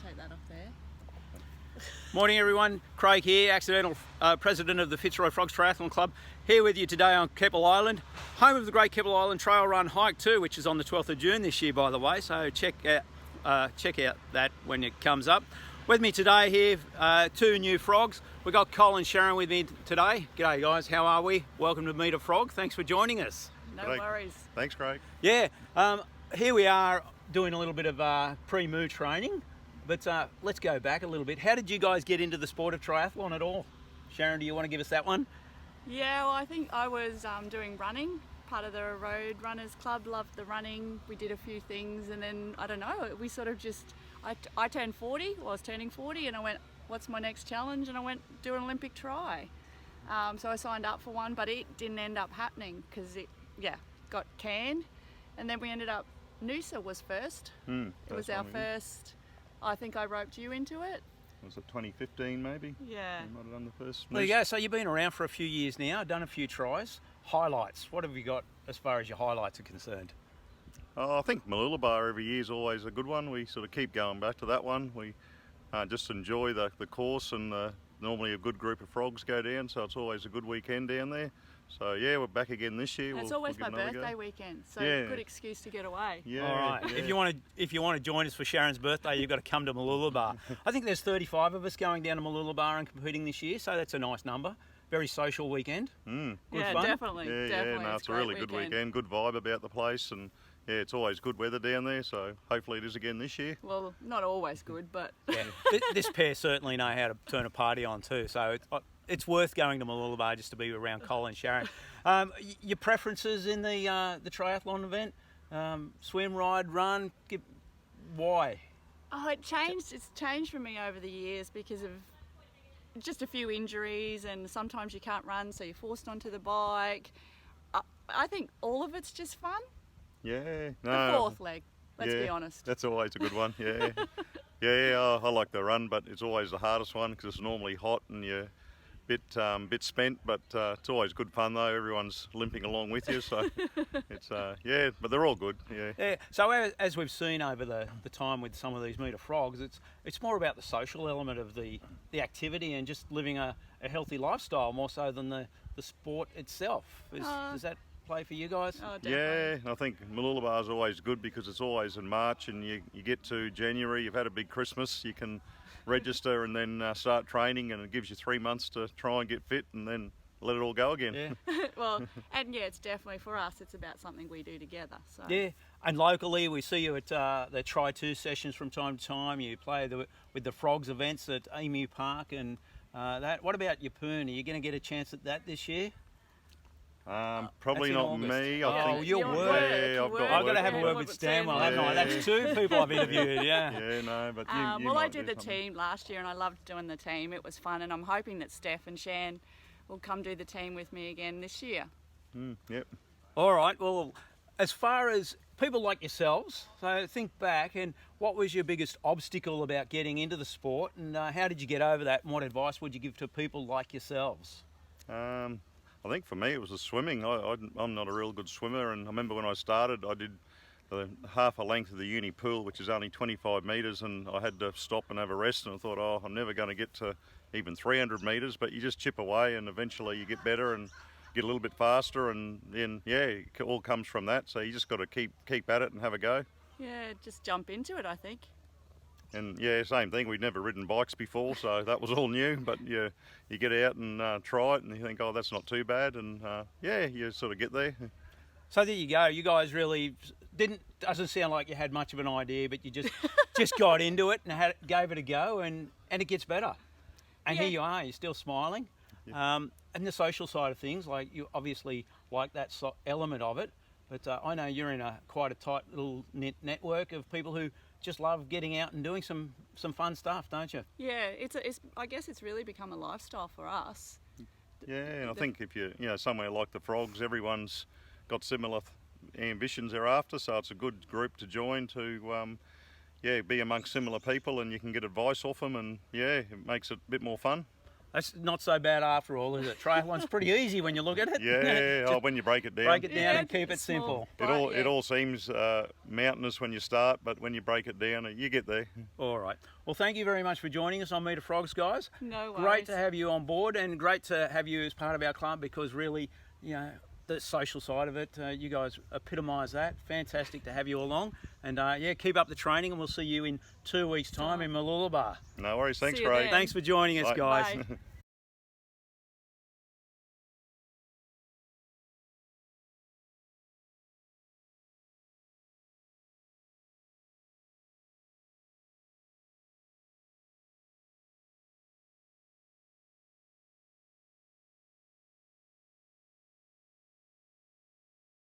take that off there. Morning everyone, Craig here, accidental president of the Fitzroy Frogs Triathlon Club, here with you today on Keppel Island, home of the Great Keppel Island Trail Run Hike too, which is on the 12th of June this year by the way, so check out that when it comes up. With me today here, two new frogs. We've got Col and Sharon with me today. G'day guys, how are we? Welcome to Meet a Frog, thanks for joining us. No worries. Thanks, Craig. Yeah, here we are doing a little bit of pre-moo training. But let's go back a little bit. How did you guys get into the sport of triathlon at all? Sharon, do you want to give us that one? Yeah, well, I think I was doing running, part of the Road Runners Club, loved the running. We did a few things and then, I don't know, we sort of just, I turned 40, well, I was turning 40 and I went, what's my next challenge? And I went, do an Olympic try. So I signed up for one, but it didn't end up happening because it, got canned. And then we ended up, Noosa was first. It was our first. I think I roped you into it. Was it 2015 maybe? Yeah. You might have done the first. There you go, so you've been around for a few years now, done a few tries. Highlights, what have you got as far as your highlights are concerned? I think Mooloolaba every year is always a good one. We sort of keep going back to that one. We just enjoy the course and normally a good group of frogs go down, so it's always a good weekend down there. So yeah, we're back again this year. It's always my birthday weekend, so good excuse to get away. Yeah. All right. Yeah. If you want to join us for Sharon's birthday, you've got to come to Mooloolaba. I think there's 35 of us going down to Mooloolaba and competing this year, so that's a nice number. Very social weekend. Good fun. Definitely. Yeah, definitely. no, it's a really good weekend. Good vibe about the place, and yeah, it's always good weather down there. So hopefully it is again this year. Well, not always good, but yeah, this pair certainly know how to turn a party on too. So it's worth going to Mooloolaba just to be around Col and Sharon. Your preferences in the triathlon event? Swim, ride, run? Why? Oh, it's changed for me over the years because of just a few injuries, and sometimes you can't run, so you're forced onto the bike. I think all of it's just fun. Yeah. The fourth leg, let's be honest. That's always a good one, yeah. Yeah, I like the run, but it's always the hardest one because it's normally hot and you're bit spent, but it's always good fun though. Everyone's limping along with you, so it's but they're all good. Yeah. So as we've seen over the time with some of these Meet a Frogs, it's more about the social element of the activity and just living a healthy lifestyle more so than the sport itself. Does that play for you guys? Oh, definitely. Yeah, I think Mooloolaba is always good because it's always in March, and you get to January, you've had a big Christmas, you can register and then start training, and it gives you 3 months to try and get fit and then let it all go again. Yeah. Well, and yeah, it's definitely for us, it's about something we do together. So. Yeah, and locally we see you at the Try 2 sessions from time to time. You play with the Frogs events at Emu Park and that. What about your Poon? Are you going to get a chance at that this year? Probably not August. me. Oh, I think. you're work. Yeah, I've got to have a word with Stanwell, haven't I? That's 2 people I've interviewed. Yeah. Yeah, no, but you well, might I did do the something. team last year, and I loved doing the team. It was fun, and I'm hoping that Steph and Shan will come do the team with me again this year. Yep. All right. Well, as far as people like yourselves, so think back and what was your biggest obstacle about getting into the sport, and how did you get over that, and what advice would you give to people like yourselves? I think for me it was the swimming. I'm not a real good swimmer, and I remember when I started I did the half a length of the uni pool, which is only 25 metres, and I had to stop and have a rest, and I thought, oh, I'm never going to get to even 300 metres, but you just chip away and eventually you get better and get a little bit faster, and then it all comes from that, so you just got to keep at it and have a go. Yeah, just jump into it, I think. And yeah, same thing, we'd never ridden bikes before, so that was all new, but you get out and try it and you think, oh, that's not too bad, and you sort of get there. So there you go. You guys really doesn't sound like you had much of an idea, but you just got into it and gave it a go, and it gets better. And here you are, you're still smiling. Yeah. And the social side of things, like you obviously like that element of it, but I know you're in quite a tight little network of people who just love getting out and doing some fun stuff, don't you? Yeah, I guess it's really become a lifestyle for us. Yeah, and I think if you're somewhere like the Frogs, everyone's got similar ambitions they're after, so it's a good group to join to be amongst similar people, and you can get advice off them, and it makes it a bit more fun. That's not so bad after all, is it? Triathlon's pretty easy when you look at it. Yeah, Just when you break it down. break it down Yeah, and keep it small. simple. It all seems mountainous when you start, but when you break it down, you get there. All right. Well, thank you very much for joining us on Meet the Frogs, guys. No worries. Great to have you on board, and great to have you as part of our club, because really, the social side of it, you guys epitomise that. Fantastic to have you along. And keep up the training, and we'll see you in 2 weeks' time in Mooloolaba. No worries. Thanks, See you Craig. then. Thanks for joining us, Bye. guys. Bye.